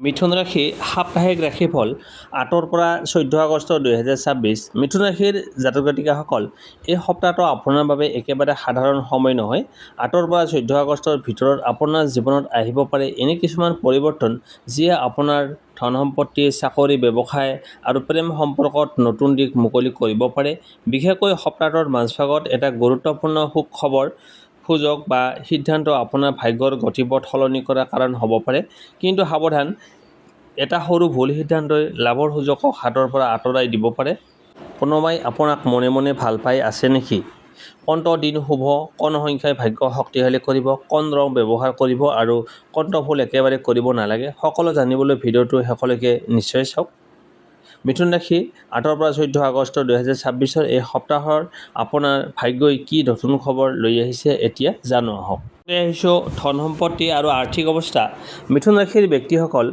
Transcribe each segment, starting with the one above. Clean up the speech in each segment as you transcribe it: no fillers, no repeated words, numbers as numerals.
মিথুন ৰাশি সাপ্তাহিক ৰাশিফল ৮-ৰ পৰা ১৪ আগষ্ট ২০২৬। মিথুন ৰাশিৰ জাতক জাতিকাসকল, এই সপ্তাহটো আপোনাৰ বাবে একেবাৰে সাধাৰণ সময় নহয়। ৮-ৰ পৰা ১৪ আগষ্টৰ ভিতৰত আপোনাৰ জীৱনত আহিব পাৰে এনে কিছুমান পৰিৱৰ্তন, যিয়ে আপোনাৰ ধন সম্পত্তি, চাকৰি, ব্যৱসায় আৰু প্ৰেম সম্পৰ্কত নতুন দিশ মুকলি কৰিব পাৰে। বিশেষকৈ সপ্তাহটোৰ মাজভাগত এটা গুৰুত্বপূৰ্ণ সুযোগ বা সিদ্ধান্ত আপোনাৰ ভাগ্যৰ গতিপথ সলনি কৰাৰ কাৰণ হ'ব পাৰে। কিন্তু সাৱধান, এটা সৰু ভুল সিদ্ধান্তই লাভৰ সুযোগক হাতৰ পৰা আঁতৰাই দিব পাৰে। কোনোবাই আপোনাক মনে মনে ভাল পাই আছে নেকি? কোনটো দিন শুভ, কোন সংখ্যাই ভাগ্য শক্তিশালী কৰিব, কোন ৰং ব্যৱহাৰ কৰিব আৰু কোনটো ভুল একেবাৰে কৰিব নালাগে, সকলো জানিবলৈ ভিডিঅ'টো শেষলৈকে নিশ্চয় চাওক। মিথুন ৰাশি ৮-ৰ পৰা ১৪ আগষ্ট ২০২৬ এই সপ্তাহৰ আপোনাৰ ভাগ্যই কি নতুন খবৰ লৈ আহিছে, এতিয়া জানো আহক। ধন সম্পত্তি আৰু আৰ্থিক অৱস্থা। মিথুন ৰাশিৰ ব্যক্তিসকল,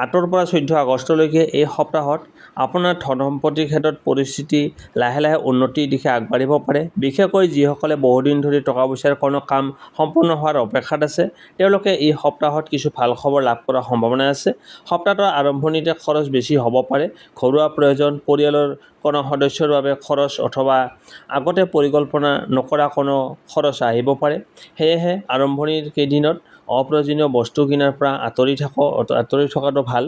৮-ৰ পৰা ১৪ আগষ্টলৈকে এই সপ্তাহত আপোনাৰ ধন সম্পত্তিৰ ক্ষেত্ৰত পৰিস্থিতি লাহে লাহে উন্নতিৰ দিশে আগবাঢ়িব পাৰে। বিশেষকৈ যিসকলে বহুদিন ধৰি টকা পইচাৰ কোনো কাম সম্পূৰ্ণ হোৱাৰ অপেক্ষাত আছে, তেওঁলোকে এই সপ্তাহত কিছু ভাল খবৰ লাভ কৰাৰ সম্ভাৱনা আছে। সপ্তাহটোৰ আৰম্ভণিতে খৰচ বেছি হ'ব পাৰে। ঘৰুৱা প্ৰয়োজন, পৰিয়ালৰ কোনো সদস্যৰ বাবে খৰচ অথবা আগতে পৰিকল্পনা নকৰা কোনো খৰচ আহিব পাৰে। সেয়েহে আৰম্ভণিৰ কেইদিনত অপ্ৰয়োজনীয় বস্তু কিনাৰ পৰা আঁতৰি থকাটো ভাল।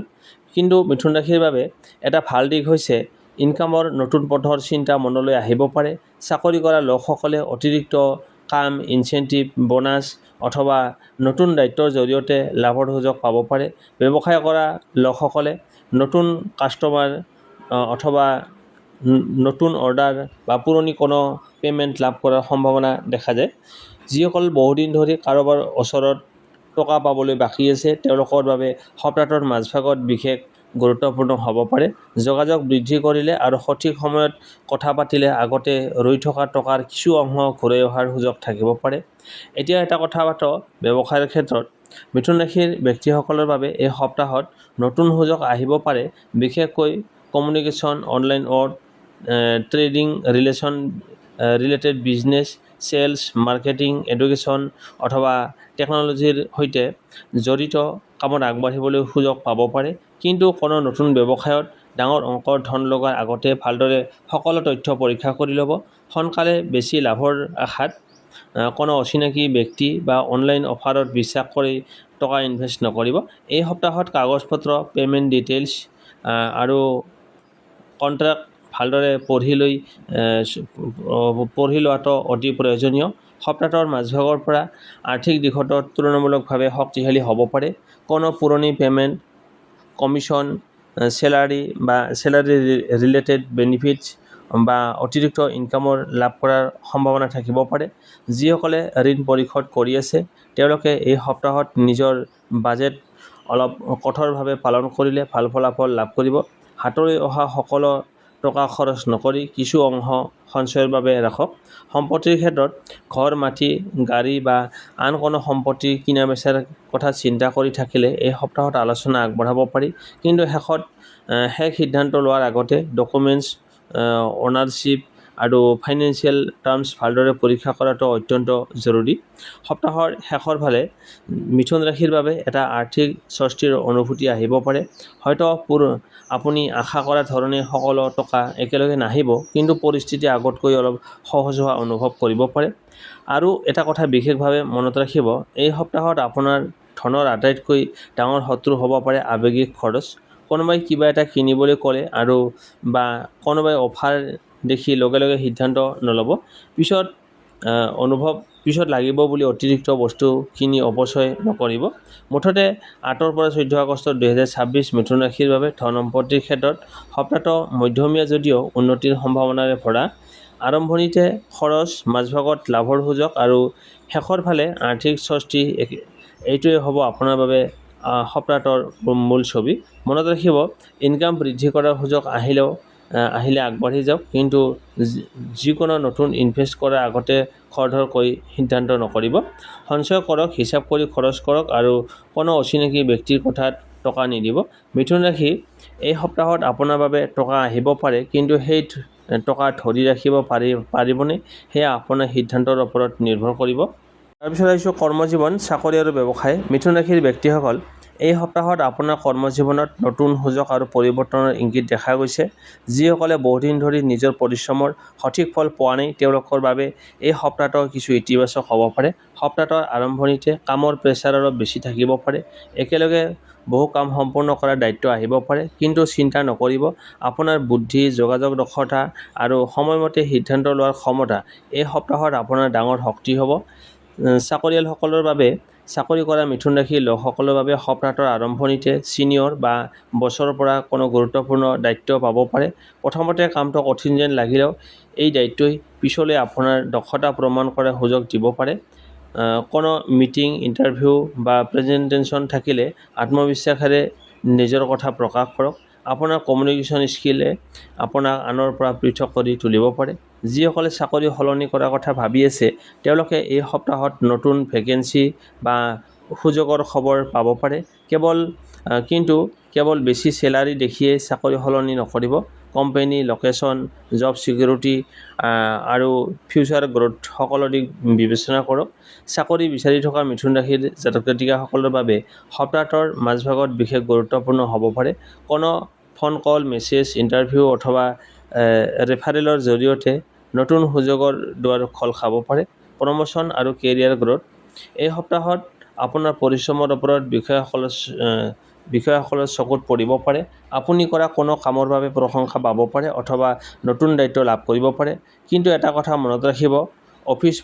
কিন্তু মিথুন ৰাশিৰ বাবে এটা ভাল দিশ হৈছে ইনকামৰ নতুন পথৰ চিন্তা মনলৈ আহিব পাৰে। চাকৰি কৰা লোকসকলে অতিৰিক্ত কাম, ইনচেণ্টিভ, বোনাছ অথবা নতুন দায়িত্বৰ জৰিয়তে লাভৰ সুযোগ পাব পাৰে। ব্যৱসায় কৰা লোকসকলে নতুন কাষ্টমাৰ অথবা নতুন অৰ্ডাৰ বা পুৰণি কোনো পে'মেণ্ট লাভ কৰাৰ সম্ভাৱনা দেখা যায়। যিসকল বহুদিন ধৰি কাৰোবাৰ ওচৰত টকা পাবলৈ বাকী আছে, তেওঁলোকৰ বাবে সপ্তাহটোৰ মাজভাগত বিশেষ গুৰুত্বপূৰ্ণ হ'ব পাৰে। যোগাযোগ বৃদ্ধি কৰিলে আৰু সঠিক সময়ত কথা পাতিলে আগতে ৰৈ থকা টকাৰ কিছু অংশ ঘূৰাই অহাৰ সুযোগ থাকিব পাৰে। এতিয়া এটা কথা পাতোঁ ব্যৱসায়ৰ ক্ষেত্ৰত। মিথুন ৰাশিৰ ব্যক্তিসকলৰ বাবে এই সপ্তাহত নতুন সুযোগ আহিব পাৰে। বিশেষকৈ communication, online work, trading, related business, sales, marketing, education অথবা টেকন'লজিৰ সৈতে জড়িত কামত আগবাঢ়িবলৈ সুযোগ পাব পাৰে। কিন্তু কোনো নতুন ব্যৱসায়ত ডাঙৰ অংকৰ ধন লগাৰ আগতে ভালদৰে সকলো তথ্য পৰীক্ষা কৰি ল'ব। সোনকালে বেছি লাভৰ আশাত কোনো অচিনাকি ব্যক্তি বা অনলাইন অফাৰত বিশ্বাস কৰি টকা ইনভেষ্ট নকৰিব। এই সপ্তাহত কাগজ-পত্ৰ, পে'মেণ্ট ডিটেইলছ আৰু কণ্ট্ৰেক্ট ভালদৰে পঢ়ি লোৱাটো অতি প্ৰয়োজনীয়। সপ্তাহটোৰ মাজভাগৰ পৰা আৰ্থিক দিশতো তুলনামূলকভাৱে শক্তিশালী হ'ব পাৰে। কোনো পুৰণি payment, commission, salary related benefits বা অতিৰিক্ত ইনকামৰ লাভ কৰাৰ সম্ভাৱনা থাকিব পাৰে। যিসকলে ঋণ পৰিশোধ কৰি আছে, তেওঁলোকে এই সপ্তাহত নিজৰ বাজেট অলপ কঠোৰভাৱে পালন কৰিলে ভাল ফলাফল লাভ কৰিব। হাতলৈ অহা সকলো টকা খৰচ নকৰি কিছু অংশ সঞ্চয়ৰ বাবে ৰাখক। সম্পত্তিৰ ক্ষেত্ৰত ঘৰ, মাটি, গাড়ী বা আন কোনো সম্পত্তি কিনা-বেচাৰ কথা চিন্তা কৰি থাকিলে এই সপ্তাহত আলোচনা আগবঢ়াব পাৰি। কিন্তু শেষ সিদ্ধান্ত লোৱাৰ আগতে ডকুমেণ্টছ, অ'নাৰশ্বিপ আৰু ফাইনেন্সিয়েল টাৰ্মছ ভালদৰে পৰীক্ষা কৰাটো অত্যন্ত জৰুৰী। সপ্তাহৰ শেষৰ ফালে মিথুন ৰাশিৰ বাবে এটা আৰ্থিক স্বস্তিৰ অনুভূতি আহিব পাৰে। হয়তো আপুনি আশা কৰা ধৰণে সকলো টকা একেলগে নাহিব, কিন্তু পৰিস্থিতি আগতকৈ অলপ সহজ হোৱা অনুভৱ কৰিব পাৰে। আৰু এটা কথা বিশেষভাৱে মনত ৰাখিব, এই সপ্তাহত আপোনাৰ ধনৰ আটাইতকৈ ডাঙৰ শত্ৰু হ'ব পাৰে আৱেগিক খৰচ। কোনোবাই কিবা এটা কিনিবলৈ ক'লে বা কোনোবাই অফাৰ দেখি লগে লগে সিদ্ধান্ত নল'ব। পিছত লাগিব বুলি অতিৰিক্ত বস্তু কিনি অপচয় নকৰিব। মুঠতে ৮-ৰ পৰা ১৪ আগষ্ট ২০২৬ মিথুন ৰাশিৰ বাবে ধন সম্পত্তিৰ ক্ষেত্ৰত সপ্তাহটো মধ্যমীয়া যদিও উন্নতিৰ সম্ভাৱনাৰে ভৰা। আৰম্ভণিতে খৰচ, মাজভাগত লাভৰ সুযোগ আৰু শেষৰ ফালে আৰ্থিক স্বস্তি, এইটোৱে হ'ব আপোনাৰ বাবে সপ্তাহটোৰ মূল ছবি। মনত ৰাখিব, ইনকাম বৃদ্ধি কৰাৰ সুযোগ আহিলে আগবাঢ়ি যাওক, কিন্তু যিকোনো নতুন ইনভেষ্ট কৰাৰ আগতে খৰধৰকৈ সিদ্ধান্ত নকৰিব। সঞ্চয় কৰক, হিচাপ কৰি খৰচ কৰক আৰু কোনো অচিনাকি ব্যক্তিৰ কথাত টকা নিদিব। মিথুন ৰাশি, এই সপ্তাহত আপোনাৰ বাবে টকা আহিব পাৰে, কিন্তু সেই টকা ধৰি ৰাখিব পাৰিবনে, সেয়া আপোনাৰ সিদ্ধান্তৰ ওপৰত নিৰ্ভৰ কৰিব। তাৰপিছত আহিছোঁ কৰ্মজীৱন, চাকৰি আৰু ব্যৱসায়। মিথুন ৰাশিৰ ব্যক্তিসকল, এই সপ্তাহত আপোনাৰ কৰ্মজীৱনত নতুন সুযোগ আৰু পৰিৱৰ্তনৰ ইংগিত দেখা গৈছে। যিসকলে বহুদিন ধৰি নিজৰ পৰিশ্ৰমৰ সঠিক ফল পোৱা নাই তেওঁলোকৰ বাবে এই সপ্তাহটো কিছু ইতিবাচক হ'ব পাৰে। সপ্তাহটোৰ আৰম্ভণিতে কামৰ প্ৰেছাৰ অলপ বেছি থাকিব পাৰে। একেলগে বহু কাম সম্পূৰ্ণ কৰাৰ দায়িত্ব আহিব পাৰে, কিন্তু চিন্তা নকৰিব। আপোনাৰ বুদ্ধি, যোগাযোগ দক্ষতা আৰু সময়মতে সিদ্ধান্ত লোৱাৰ ক্ষমতা এই সপ্তাহত আপোনাৰ ডাঙৰ শক্তি হ'ব। চাকৰিয়ালসকলৰ বাবে চাকৰি কৰা মিথুন ৰাশিৰ লোকসকলৰ বাবে সপ্তাহটোৰ আৰম্ভণিতে ছিনিয়ৰ বা বছৰৰ পৰা কোনো গুৰুত্বপূৰ্ণ দায়িত্ব পাব পাৰে। প্ৰথমতে কামটো কঠিন যেন লাগিলেও এই দায়িত্বই পিছলৈ আপোনাৰ দক্ষতা প্ৰমাণ কৰাৰ সুযোগ দিব পাৰে। কোনো মিটিং, ইণ্টাৰভিউ বা প্ৰেজেণ্টেশ্যন থাকিলে আত্মবিশ্বাসেৰে নিজৰ কথা প্ৰকাশ কৰক। আপোনাৰ কমিউনিকেশ্যন স্কিলে আপোনাক আনৰ পৰা পৃথক কৰি তুলিব পাৰে। যিসকলে চাকৰি সলনি কৰাৰ কথা ভাবি আছে তেওঁলোকে এই সপ্তাহত নতুন ভেকেন্সি বা সুযোগৰ খবৰ পাব পাৰে। কিন্তু কেৱল বেছি চেলাৰী দেখিয়ে চাকৰি সলনি নকৰিব। কোম্পানী, লোকেশ্যন, জব ছিকিউৰিটি আৰু ফিউচাৰ গ্ৰথ সকলো দিশ বিবেচনা কৰক। চাকৰি বিচাৰি থকা মিথুন ৰাশিৰ জাতক জাতিকাসকলৰ বাবে সপ্তাহটোৰ মাজভাগত বিশেষ গুৰুত্বপূৰ্ণ হ'ব পাৰে। কোনো ফোন কল, মেছেজ, ইণ্টাৰভিউ অথবা ৰেফাৰেলৰ জৰিয়তে নতুন সুযোগৰ দুৱাৰ খোল খাব পাৰে। প্ৰমোশ্যন আৰু কেৰিয়াৰ গ্ৰথ এই সপ্তাহত আপোনাৰ পৰিশ্ৰমৰ ওপৰত বিষয়াসকলৰ চকুত পৰিব পাৰে। আপুনি কৰা কোনো কামৰ বাবে প্ৰশংসা পাব পাৰে অথবা নতুন দায়িত্ব লাভ কৰিব পাৰে। কিন্তু এটা কথা মনত ৰাখিব, অফিচ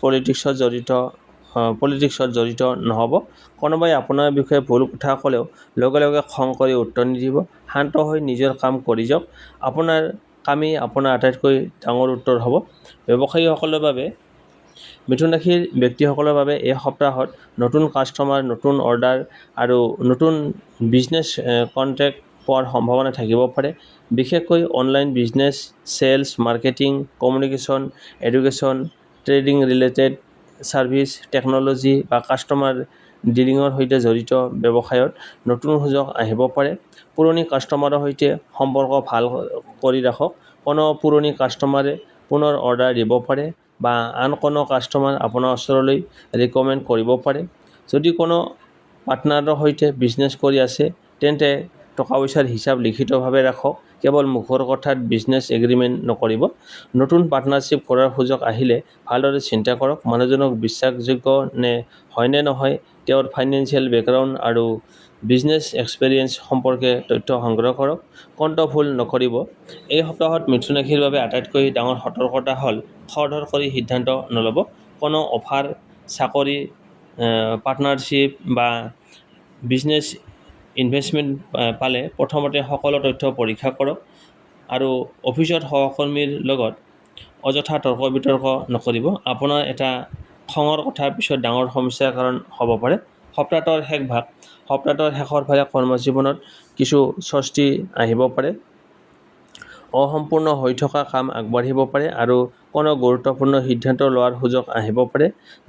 পলিটিক্সত জড়িত নহ'ব। কোনোবাই আপোনাৰ বিষয়ে ভুল কথা ক'লেও লগে লগে খং কৰি উত্তৰ নিদিব। শান্ত হৈ নিজৰ কাম কৰি যাওক। আপোনাৰ কামেই আপোনাৰ আটাইতকৈ ডাঙৰ উত্তৰ হ'ব। ব্যৱসায়ীসকলৰ বাবে মিথুন ৰাশিৰ ব্যক্তিসকলৰ বাবে এই সপ্তাহত নতুন কাষ্টমাৰ, নতুন অৰ্ডাৰ আৰু নতুন বিজনেছ কণ্ট্ৰেক্ট পোৱাৰ সম্ভাৱনা থাকিব পাৰে। বিশেষকৈ online business, sales, marketing, communication, education, trading related service, technology বা কাষ্টমাৰ ডিলিঙৰ সৈতে জড়িত ব্যৱসায়ত নতুন সুযোগ আহিব পাৰে। পুৰণি কাষ্টমাৰৰ সৈতে সম্পৰ্ক ভাল কৰি ৰাখক। কোনো পুৰণি কাষ্টমাৰে পুনৰ অৰ্ডাৰ দিব পাৰে বা আন কোনো কাষ্টমাৰ আপোনাৰ ওচৰলৈ ৰিকমেণ্ড কৰিব পাৰে। যদি কোনো পাৰ্টনাৰৰ সৈতে বিজনেছ কৰি আছে তেন্তে টকা পইচাৰ হিচাপ লিখিতভাৱে ৰাখক। কেৱল মুখৰ কথাত বিজনেছ এগ্ৰিমেণ্ট নকৰিব। নতুন পাৰ্টনাৰশ্বিপ কৰাৰ সুযোগ আহিলে ভালদৰে চিন্তা কৰক। মানুহজনক বিশ্বাসযোগ্য হয় নে নহয়, তেওঁৰ ফাইনেন্সিয়েল বেকগ্ৰাউণ্ড আৰু বিজনেছ এক্সপেৰিয়েঞ্চ সম্পৰ্কে তথ্য সংগ্ৰহ কৰক। কোনটো ভুল নকৰিব। এই সপ্তাহত মিথুন ৰাশিৰ বাবে আটাইতকৈ ডাঙৰ সতৰ্কতা হ'ল খৰধৰ কৰি সিদ্ধান্ত নল'ব। কোনো অফাৰ, চাকৰি, পাৰ্টনাৰশ্বিপ বা বিজনেছ ইনভেষ্টমেণ্ট পালে প্ৰথমতে সকলো তথ্য পৰীক্ষা কৰক আৰু অফিচত সহকৰ্মীৰ লগত অযথা তৰ্ক বিতৰ্ক নকৰিব। আপোনাৰ এটা খঙৰ কথা পিছত ডাঙৰ সমস্যাৰ কাৰণ হ'ব পাৰে। সপ্তাহটোৰ শেষৰ ফালে কৰ্মজীৱনত কিছু স্বস্তি আহিব পাৰে। অসম্পূৰ্ণ হৈ থকা কাম আগবাঢ়িব পাৰে আৰু কোনো গুৰুত্বপূৰ্ণ সিদ্ধান্ত লোৱাৰ সুযোগ আহিব পাৰে।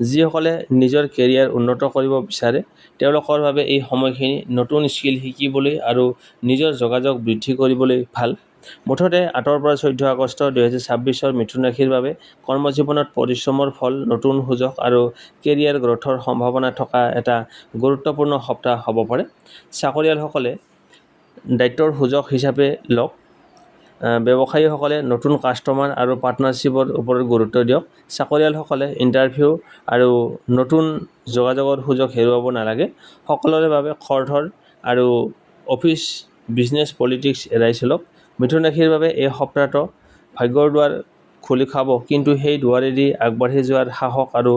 যিসকলে নিজৰ কেৰিয়াৰ উন্নত কৰিব বিচাৰে তেওঁলোকৰ বাবে এই সময়খিনি নতুন স্কিল শিকিবলৈ আৰু নিজৰ যোগাযোগ বৃদ্ধি কৰিবলৈ ভাল। মুঠতে 8 পৰা 14 আগষ্ট 2026 মিথুন ৰাশিৰ বাবে কৰ্মজীৱনত পৰিশ্ৰমৰ ফল, নতুন সুযোগ আৰু কেৰিয়াৰ গ্ৰথৰ সম্ভাৱনা থকা এটা গুৰুত্বপূৰ্ণ সপ্তাহ হ'ব পাৰে। চাকৰিয়ালসকলে দায়িত্বৰ সুযোগ হিচাপে লওক। ব্যৱসায়ীসকলে নতুন কাষ্টমাৰ আৰু পাৰ্টনাৰশ্বিপৰ ওপৰত গুৰুত্ব দিয়ক। চাকৰিয়ালসকলে ইণ্টাৰভিউ আৰু নতুন যোগাযোগৰ সুযোগ হেৰুৱাব নালাগে। সকলোৰে বাবে খৰধৰ আৰু অফিচ, বিজনেছ, পলিটিক্স এৰাই চলক। মিথুন ৰাশিৰ বাবে এই সপ্তাহটো ভাগ্যৰ দুৱাৰ খুলি খাব, কিন্তু সেই দুৱাৰেদি আগবাঢ়ি যোৱাৰ সাহস আৰু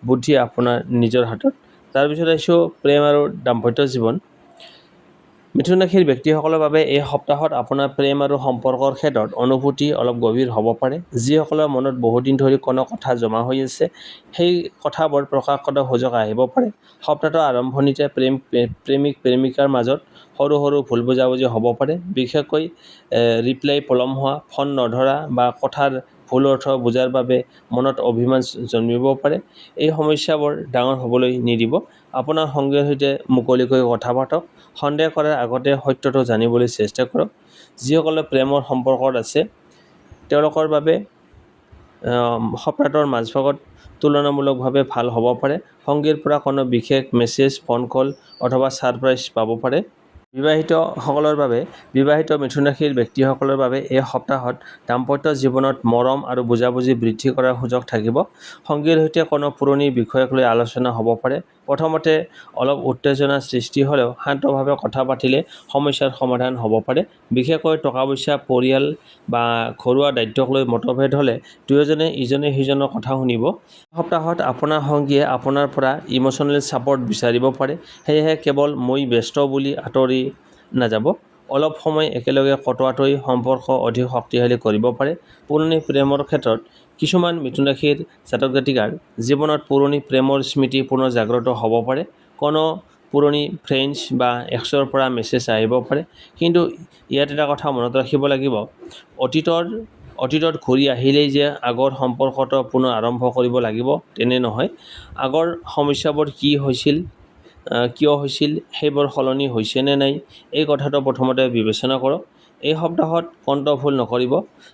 বুদ্ধি আপোনাৰ নিজৰ হাতত। তাৰপিছত আহিছোঁ প্ৰেম আৰু দাম্পত্য জীৱন। মিথুন ৰাশিৰ ব্যক্তিসকলৰ বাবে এই সপ্তাহত আপোনাৰ প্ৰেম আৰু সম্পৰ্কৰ ক্ষেত্ৰত অনুভূতি অলপ গভীৰ হ'ব পাৰে। যিসকলৰ মনত বহুদিন ধৰি কোনো কথা জমা হৈ আছে সেই কথাবোৰ প্ৰকাশ কৰাৰ সুযোগ আহিব পাৰে। সপ্তাহটোৰ আৰম্ভণিতে প্ৰেমিক-প্ৰেমিকাৰ মাজত সৰু সৰু ভুল বুজাবুজি হ'ব পাৰে। বিশেষকৈ ৰিপ্লাই পলম হোৱা, ফোন নধৰা বা কথাৰ ভুল অৰ্থ বুজাৰ বাবে মনত অভিমান জন্মিব পাৰে। এই সমস্যাবোৰ ডাঙৰ হ'বলৈ নিদিব। আপোনাৰ সংগীৰ সৈতে মুকলিকৈ কথা পাতক। সন্দেহ কৰাৰ আগতে সত্যটো জানিবলৈ চেষ্টা কৰক। যিসকলে প্ৰেমৰ সম্পৰ্কত আছে তেওঁলোকৰ বাবে সপ্তাহটোৰ মাজভাগত তুলনামূলকভাৱে ভাল হ'ব পাৰে। সংগীৰ পৰা কোনো বিশেষ মেছেজ, ফোন কল অথবা ছাৰপ্ৰাইজ পাব পাৰে। বিবাহিতসকলৰ বাবে বিবাহিত মিথুন ৰাশিৰ ব্যক্তিসকলৰ বাবে এই সপ্তাহত দাম্পত্য জীৱনত মৰম আৰু বুজাবুজি বৃদ্ধি কৰাৰ সুযোগ থাকিব। সংগীৰ সৈতে কোনো পুৰণি বিষয়ক লৈ আলোচনা হ'ব পাৰে। প্ৰথমতে অলপ উত্তেজনাৰ সৃষ্টি হ'লেও শান্তভাৱে কথা পাতিলে সমস্যাৰ সমাধান হ'ব পাৰে। বিশেষকৈ টকা-পইচা, পৰিয়াল বা ঘৰুৱা দায়িত্বক লৈ মতভেদ হ'লে দুয়োজনে ইজনে সিজনৰ কথা শুনিব। এই সপ্তাহত আপোনাৰ সংগীয়ে আপোনাৰ পৰা ইম'চনেল ছাপৰ্ট বিচাৰিব পাৰে। সেয়েহে কেৱল মই ব্যস্ত বুলি আঁতৰি নাযাব। অলপ সময় একেলগে কটোৱাটোৱে সম্পৰ্ক অধিক শক্তিশালী কৰিব পাৰে। পুৰণি প্ৰেমৰ ক্ষেত্ৰত কিছুমান মিথুন ৰাশিৰ জাতক-জাতিকাৰ জীৱনত পুৰণি প্ৰেমৰ স্মৃতি পুনৰ জাগ্ৰত হ'ব পাৰে। কোনো পুৰণি ফ্ৰেণ্ডছ বা এক্সৰ পৰা মেছেজ আহিব পাৰে। কিন্তু ইয়াত এটা কথা মনত ৰাখিব লাগিব, অতীতত ঘূৰি আহিলেই যে আগৰ সম্পৰ্কটো পুনৰ আৰম্ভ কৰিব লাগিব তেনে নহয়। আগৰ সমস্যাবোৰ কিয় হৈছিল, সেইবোৰ সলনি হৈছে নে নাই, এই কথাটো প্ৰথমতে বিবেচনা কৰক। এই সপ্তাহত কণ্ঠভুল নকৰিব।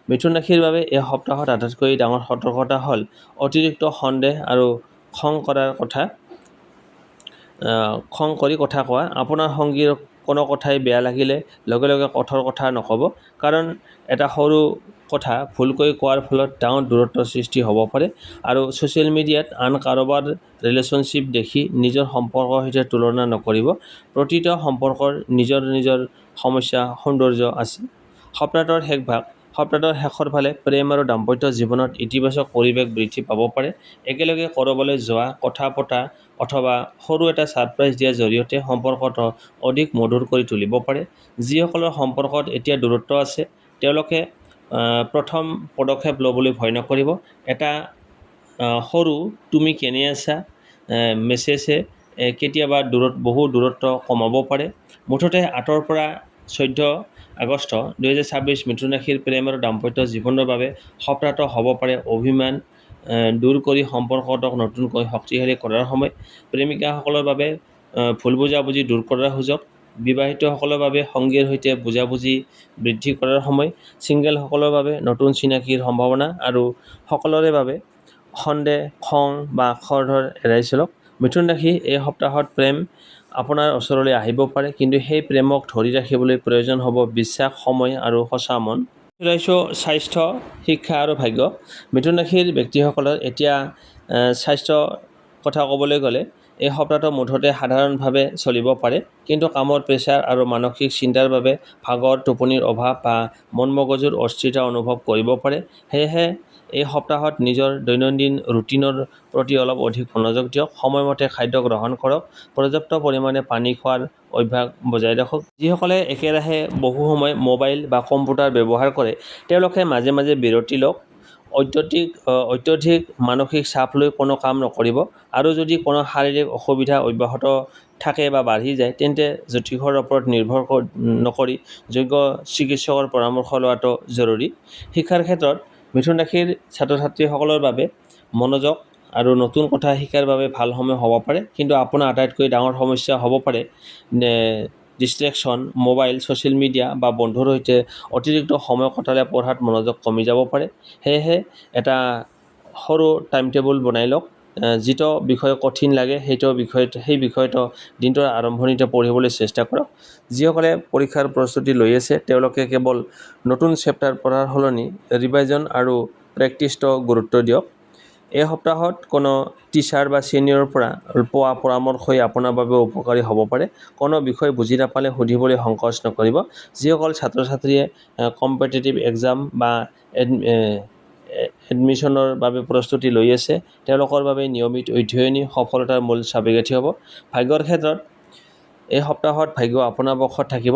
মিথুন ৰাশিৰ বাবে এই সপ্তাহত আটাইতকৈ ডাঙৰ সতৰ্কতা হ'ল অতিৰিক্ত সন্দেহ আৰু খং কৰি কথা কোৱা। আপোনাৰ সংগীৰ কোনো কথাই বেয়া লাগিলে লগে লগে কঠোৰ কথা নক'ব। কাৰণ এটা সৰু কথা ভুলকৈ কোৱাৰ ফলত ডাঙৰ দূৰত্বৰ সৃষ্টি হ'ব পাৰে। আৰু ছ'চিয়েল মিডিয়াত আন কাৰোবাৰ ৰিলেশ্যনশ্বিপ দেখি নিজৰ সম্পৰ্কৰ সৈতে তুলনা নকৰিব। প্ৰতিটো সম্পৰ্কৰ নিজৰ সমস্যা, সৌন্দৰ্য আছে। সপ্তাহটোৰ শেষৰ ফালে প্ৰেম আৰু দাম্পত্য জীৱনত ইতিবাচক পৰিৱেশ বৃদ্ধি পাব পাৰে। একেলগে ক'ৰবালৈ যোৱা, কথা পতা অথবা সৰু এটা ছাৰপ্ৰাইজ দিয়াৰ জৰিয়তে সম্পৰ্কটো অধিক মধুৰ কৰি তুলিব পাৰে। যিসকলৰ সম্পৰ্কত এতিয়া দূৰত্ব আছে তেওঁলোকে প্ৰথম পদক্ষেপ ল'বলৈ ভয় নকৰিব। এটা সৰু "তুমি কেনে আছা" মেছেজে কেতিয়াবা বহু দূৰত্ব কমাব পাৰে। মুঠতে 8 পৰা 14 আগষ্ট 2026 মিথুন ৰাশিৰ প্ৰেম আৰু দাম্পত্য জীৱনৰ বাবে সপ্তাহটো হ'ব পাৰে অভিমান দূৰ কৰি সম্পৰ্কটোক নতুনকৈ শক্তিশালী কৰাৰ সময়। প্ৰেমিকাসকলৰ বাবে ভুল বুজাবুজি দূৰ কৰাৰ সুযোগ। বিবাহিতসকলৰ বাবে সংগীৰ সৈতে বুজাবুজি বৃদ্ধি কৰাৰ সময়। ছিংগেলসকলৰ বাবে নতুন চিনাকিৰ সম্ভাৱনা। আৰু সকলোৰে বাবে সন্দেহ, খং বা খৰধৰ এৰাই চলক। মিথুন ৰাশি, এই সপ্তাহত প্ৰেম আপোনাৰ ওচৰলৈ আহিব পাৰে, কিন্তু সেই প্ৰেমক ধৰি ৰাখিবলৈ প্ৰয়োজন হ'ব বিশ্বাস, সময় আৰু সঁচা মন। স্বাস্থ্য, শিক্ষা আৰু ভাগ্য। মিথুন ৰাশিৰ ব্যক্তিসকলৰ এতিয়া স্বাস্থ্যৰ কথা ক'বলৈ গ'লে এই সপ্তাহটো মুঠতে সাধাৰণভাৱে চলিব পাৰে। কিন্তু কামৰ প্ৰেছাৰ আৰু মানসিক চিন্তাৰ বাবে ভাগৰ, টোপনিৰ অভাৱ বা মন-মগজুৰ অস্থিৰতা অনুভৱ কৰিব পাৰে। সেয়েহে এই সপ্তাহত নিজৰ দৈনন্দিন ৰুটিনৰ প্ৰতি অলপ অধিক মনোযোগ দিয়ক। সময়মতে খাদ্য গ্ৰহণ কৰক। পৰ্যাপ্ত পৰিমাণে পানী খোৱাৰ অভ্যাস বজাই ৰাখক। যিসকলে একেৰাহে বহু সময় মোবাইল বা কম্পিউটাৰ ব্যৱহাৰ কৰে তেওঁলোকে মাজে মাজে বিৰতি লওক। অত্যধিক মানসিক চাপ লৈ কোনো কাম নকৰিব। আৰু যদি কোনো শাৰীৰিক অসুবিধা অব্যাহত থাকে বা বাঢ়ি যায় তেন্তে জ্যোতিষৰ ওপৰত নিৰ্ভৰ নকৰি যোগ্য চিকিৎসকৰ পৰামৰ্শ লোৱাটো জৰুৰী। শিক্ষাৰ ক্ষেত্ৰত মিথুন ৰাশিৰ ছাত্ৰ-ছাত্ৰীসকলৰ বাবে মনোযোগ আৰু নতুন কথা শিকাৰ বাবে ভাল সময় হ'ব পাৰে। কিন্তু আপোনাৰ আটাইতকৈ ডাঙৰ সমস্যা হ'ব পাৰে ডিষ্ট্ৰেকশ্যন। মোবাইল, ছ'চিয়েল মিডিয়া বা বন্ধুৰ সৈতে অতিৰিক্ত সময় কটালে পঢ়াত মনোযোগ কমি যাব পাৰে। সেয়েহে এটা সৰু টাইম টেবুল বনাই লওক। যিটো বিষয় কঠিন লাগে সেই বিষয়টো দিনটোৰ আৰম্ভণিতে পঢ়িবলৈ চেষ্টা কৰক। যিসকলে পৰীক্ষাৰ প্ৰস্তুতি লৈ আছে তেওঁলোকে কেৱল নতুন চেপ্টাৰ পঢ়াৰ সলনি ৰিভাইজন আৰু প্ৰেক্টিছটো গুৰুত্ব দিয়ক। এই সপ্তাহত কোনো টিচাৰ বা ছিনিয়ৰৰ পৰা পোৱা পৰামৰ্শই আপোনাৰ বাবে উপকাৰী হ'ব পাৰে। কোনো বিষয় বুজি নাপালে সুধিবলৈ সংকোচ নকৰিব। যিসকল ছাত্ৰ-ছাত্ৰীয়ে কম্পিটিটিভ এক্সাম বা এডমিশ্যনৰ বাবে প্ৰস্তুতি লৈ আছে তেওঁলোকৰ বাবে নিয়মিত অধ্যয়নই সফলতাৰ মূল চাবিকাঠি হ'ব। ভাগ্যৰ ক্ষেত্ৰত এই সপ্তাহত ভাগ্য আপোনাৰ পক্ষত থাকিব,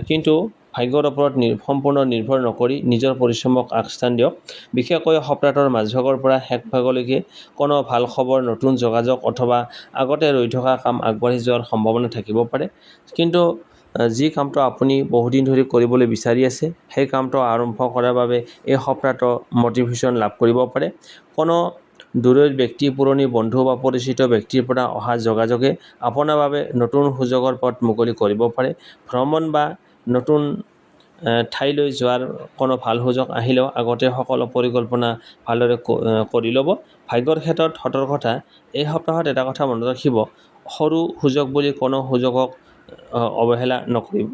কিন্তু ভাগ্যৰ ওপৰত সম্পূৰ্ণ নিৰ্ভৰ নকৰি নিজৰ পৰিশ্ৰমক আগস্থান দিয়ক। বিশেষকৈ সপ্তাহটোৰ মাজভাগৰ পৰা শেষভাগলৈকে কোনো ভাল খবৰ, নতুন যোগাযোগ অথবা আগতে ৰৈ থকা কাম আগবাঢ়ি যোৱাৰ সম্ভাৱনা থাকিব পাৰে। কিন্তু যি কামটো আপুনি বহুদিন ধৰি কৰিবলৈ বিচাৰি আছে সেই কামটো আৰম্ভ কৰাৰ বাবে এই সপ্তাহটো মটিভেশ্যন লাভ কৰিব পাৰে। কোনো দূৰৈৰ ব্যক্তি, পুৰণি বন্ধু বা পৰিচিত ব্যক্তিৰ পৰা অহা যোগাযোগে আপোনাৰ বাবে নতুন সুযোগৰ পথ মুকলি কৰিব পাৰে। ভ্ৰমণ বা নতুন ঠাইলৈ যোৱাৰ কোনো ভাল সুযোগ আহিলেও আগতে সকলো পৰিকল্পনা ভালদৰে কৰি ল'ব। ভাগ্যৰ ক্ষেত্ৰত সতৰ্কতা, এই সপ্তাহত এটা কথা মনত ৰাখিব, সৰু সুযোগ বুলি কোনো সুযোগক অৱহেলা নকৰিব।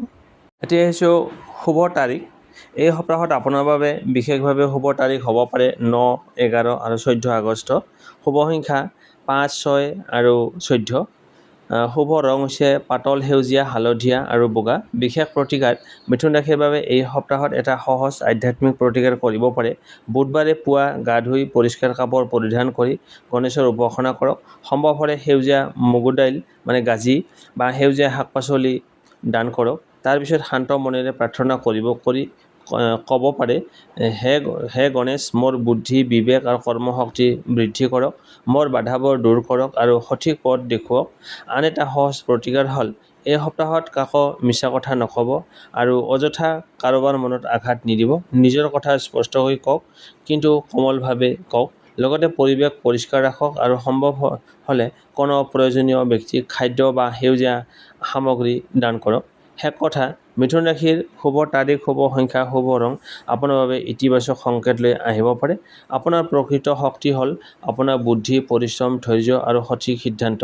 এতিয়া আহিছোঁ শুভ তাৰিখ। এই সপ্তাহত আপোনাৰ বাবে বিশেষভাৱে শুভ তাৰিখ হ'ব পাৰে 9, 11 আৰু 14 আগষ্ট। শুভ সংখ্যা 5, 6 আৰু 14। শুভ ৰং হৈছে পাতল সেউজীয়া, হালধীয়া আৰু বগা। বিশেষ প্ৰতিকাৰ, মিথুন ৰাশিৰ বাবে এই সপ্তাহত এটা সহজ আধ্যাত্মিক প্ৰতিকাৰ কৰিব পাৰে। বুধবাৰে পুৱা গা ধুই পৰিষ্কাৰ কাপোৰ পৰিধান কৰি গণেশৰ উপাসনা কৰক। সম্ভৱ হ'লে সেউজীয়া মগু দাইল গাজি বা সেউজীয়া শাক-পাচলি দান কৰক। তাৰপিছত শান্ত মনেৰে প্ৰাৰ্থনা কৰি ক'ব পাৰে, হে গণেশ, মোৰ বুদ্ধি, বিবেক আৰু কৰ্মশক্তি বৃদ্ধি কৰক, মোৰ বাধাবোৰ দূৰ কৰক আৰু সঠিক পথ দেখুৱাওক। আন এটা সহজ প্ৰতিকাৰ হ'ল, এই সপ্তাহত কাকো মিছা কথা নক'ব আৰু অযথা কাৰোবাৰ মনত আঘাত নিদিব। নিজৰ কথা স্পষ্টকৈ কওক, কিন্তু কোমলভাৱে কওক। লগতে পৰিৱেশ পৰিষ্কাৰ ৰাখক আৰু সম্ভৱ হ'লে কোনো প্ৰয়োজনীয় ব্যক্তিক খাদ্য বা সেউজীয়া সামগ্ৰী দান কৰক। শেষ কথা, মিথুন ৰাশিৰ শুভ তাৰিখ, শুভ সংখ্যা, শুভ ৰং আপোনাৰ বাবে ইতিবাচক সংকেত লৈ আহিব পাৰে। আপোনাৰ প্ৰকৃত শক্তি হ'ল আপোনাৰ বুদ্ধি, পৰিশ্ৰম, ধৈৰ্য আৰু সঠিক সিদ্ধান্ত।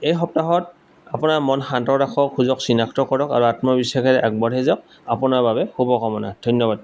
এই সপ্তাহত আপোনাৰ মন শান্ত ৰাখক, সুযোগ চিনাক্ত কৰক আৰু আত্মবিশ্বাসেৰে আগবাঢ়ি যাওক। আপোনাৰ বাবে শুভকামনা। ধন্যবাদ।